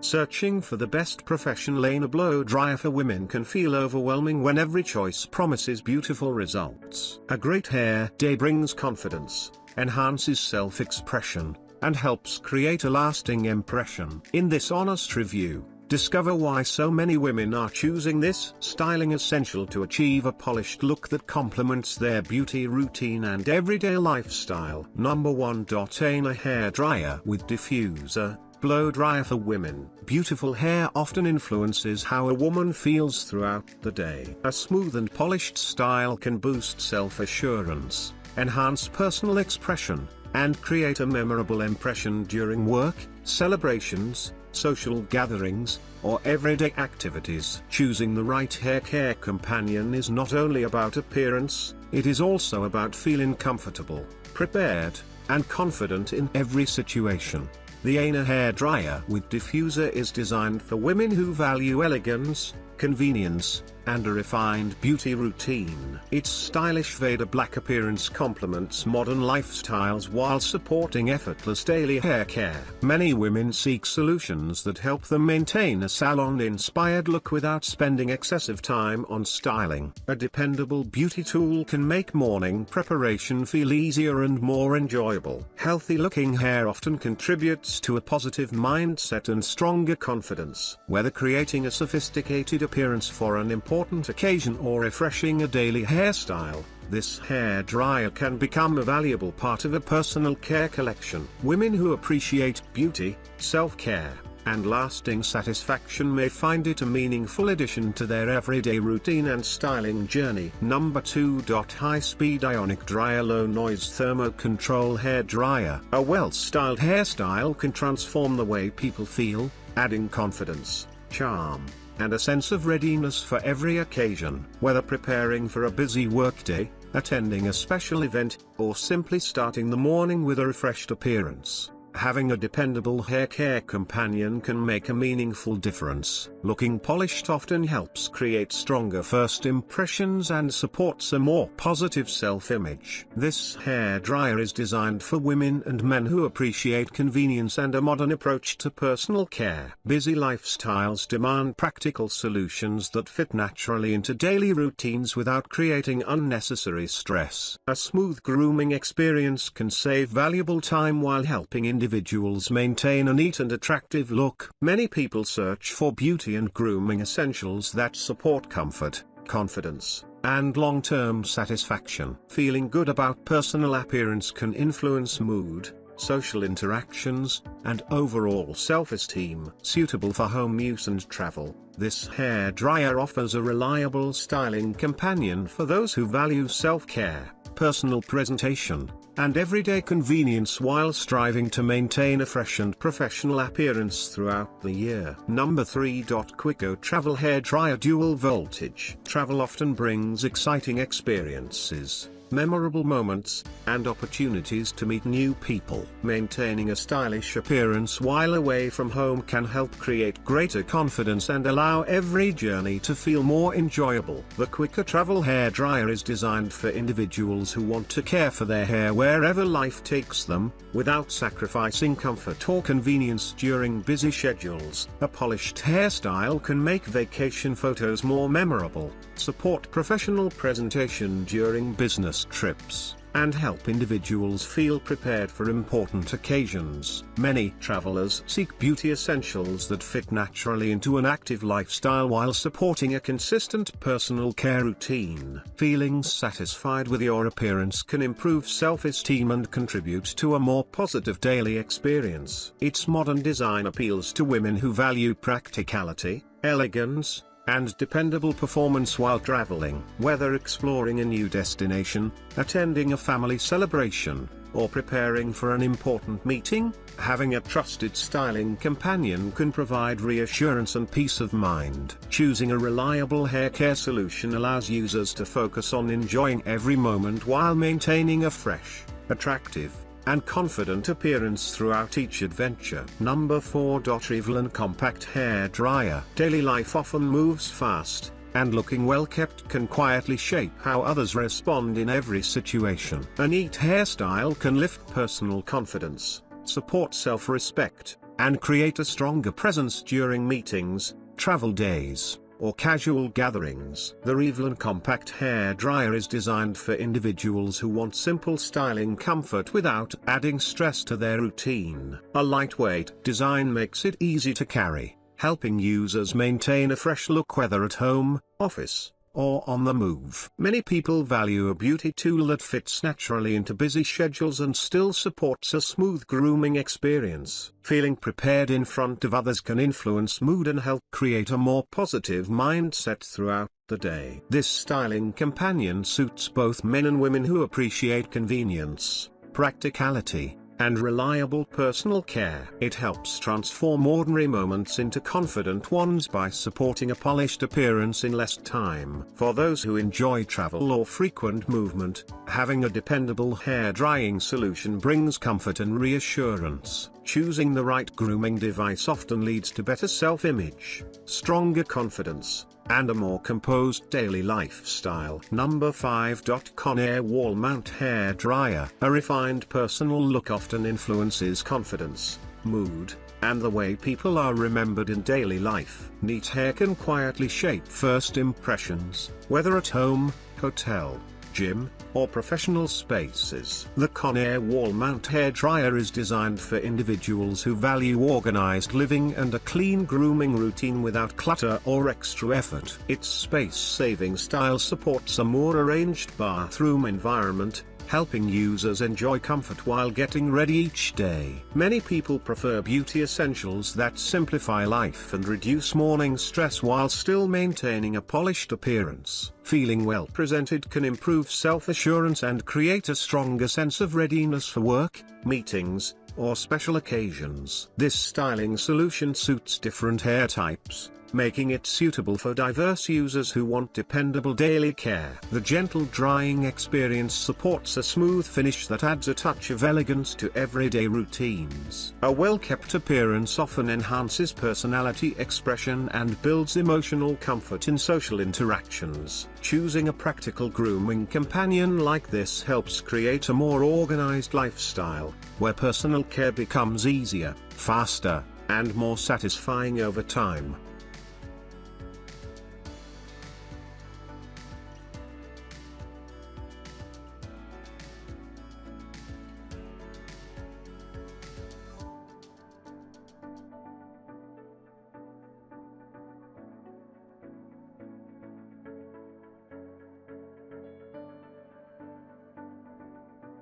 Searching for the best professional AINA blow dryer for women can feel overwhelming when every choice promises beautiful results. A great hair day brings confidence, enhances self-expression, and helps create a lasting impression. In this honest review, discover why so many women are choosing this styling essential to achieve a polished look that complements their beauty routine and everyday lifestyle. Number 1. AINA hair dryer with diffuser. Blow dryer for women. Beautiful hair often influences how a woman feels throughout the day. A smooth and polished style can boost self-assurance, enhance personal expression, and create a memorable impression during work, celebrations, social gatherings, or everyday activities. Choosing the right hair care companion is not only about appearance, it is also about feeling comfortable, prepared, and confident in every situation. The AINA hair dryer with diffuser is designed for women who value elegance, convenience, and a refined beauty routine. Its stylish Vader black appearance complements modern lifestyles while supporting effortless daily hair care. Many women seek solutions that help them maintain a salon-inspired look without spending excessive time on styling. A dependable beauty tool can make morning preparation feel easier and more enjoyable. Healthy-looking hair often contributes to a positive mindset and stronger confidence. Whether creating a sophisticated appearance for an important occasion or refreshing a daily hairstyle, this hair dryer can become a valuable part of a personal care collection. Women who appreciate beauty, self-care, and lasting satisfaction may find it a meaningful addition to their everyday routine and styling journey. Number 2. High-speed Ionic dryer low noise Thermo-Control hair dryer. A well-styled hairstyle can transform the way people feel, adding confidence, charm, and a sense of readiness for every occasion. Whether preparing for a busy workday, attending a special event, or simply starting the morning with a refreshed appearance, having a dependable hair care companion can make a meaningful difference. Looking polished often helps create stronger first impressions and supports a more positive self-image. This hair dryer is designed for women and men who appreciate convenience and a modern approach to personal care. Busy lifestyles demand practical solutions that fit naturally into daily routines without creating unnecessary stress. A smooth grooming experience can save valuable time while helping individuals maintain a neat and attractive look. Many people search for beauty and grooming essentials that support comfort, confidence, and long-term satisfaction. Feeling good about personal appearance can influence mood, social interactions, and overall self-esteem. Suitable for home use and travel, this hair dryer offers a reliable styling companion for those who value self-care, personal presentation, and everyday convenience while striving to maintain a fresh and professional appearance throughout the year. Number 3. Quicko travel hair dryer dual voltage. Travel often brings exciting experiences, memorable moments, and opportunities to meet new people. Maintaining a stylish appearance while away from home can help create greater confidence and allow every journey to feel more enjoyable. The Quicko travel hair dryer is designed for individuals who want to care for their hair wherever life takes them, without sacrificing comfort or convenience during busy schedules. A polished hairstyle can make vacation photos more memorable, support professional presentation during business trips, and help individuals feel prepared for important occasions. Many travelers seek beauty essentials that fit naturally into an active lifestyle while supporting a consistent personal care routine. Feeling satisfied with your appearance can improve self-esteem and contribute to a more positive daily experience. Its modern design appeals to women who value practicality, elegance, and dependable performance while traveling. Whether exploring a new destination, attending a family celebration, or preparing for an important meeting, having a trusted styling companion can provide reassurance and peace of mind. Choosing a reliable hair care solution allows users to focus on enjoying every moment while maintaining a fresh, attractive, and confident appearance throughout each adventure. Number 4. Revlon compact hair dryer. Daily life often moves fast, and looking well kept can quietly shape how others respond in every situation. A neat hairstyle can lift personal confidence, support self-respect, and create a stronger presence during meetings, travel days, or casual gatherings. The Revlon Compact Hair Dryer is designed for individuals who want simple styling comfort without adding stress to their routine. A lightweight design makes it easy to carry, helping users maintain a fresh look whether at home, office, or on the move. Many people value a beauty tool that fits naturally into busy schedules and still supports a smooth grooming experience. Feeling prepared in front of others can influence mood and help create a more positive mindset throughout the day. This styling companion suits both men and women who appreciate convenience, practicality, and reliable personal care. It helps transform ordinary moments into confident ones by supporting a polished appearance in less time. For those who enjoy travel or frequent movement, having a dependable hair drying solution brings comfort and reassurance. Choosing the right grooming device often leads to better self-image, stronger confidence, and a more composed daily lifestyle. Number 5. Conair Wall Mount Hair Dryer. A refined personal look often influences confidence, mood, and the way people are remembered in daily life. Neat hair can quietly shape first impressions, whether at home, hotel, gym, or professional spaces. The Conair Wall Mount Hair Dryer is designed for individuals who value organized living and a clean grooming routine without clutter or extra effort. Its space-saving style supports a more arranged bathroom environment, helping users enjoy comfort while getting ready each day. Many people prefer beauty essentials that simplify life and reduce morning stress while still maintaining a polished appearance. Feeling well presented can improve self-assurance and create a stronger sense of readiness for work, meetings, or special occasions. This styling solution suits different hair types, making it suitable for diverse users who want dependable daily care. The gentle drying experience supports a smooth finish that adds a touch of elegance to everyday routines. A well-kept appearance often enhances personality expression and builds emotional comfort in social interactions. Choosing a practical grooming companion like this helps create a more organized lifestyle, where personal care becomes easier, faster, and more satisfying over time.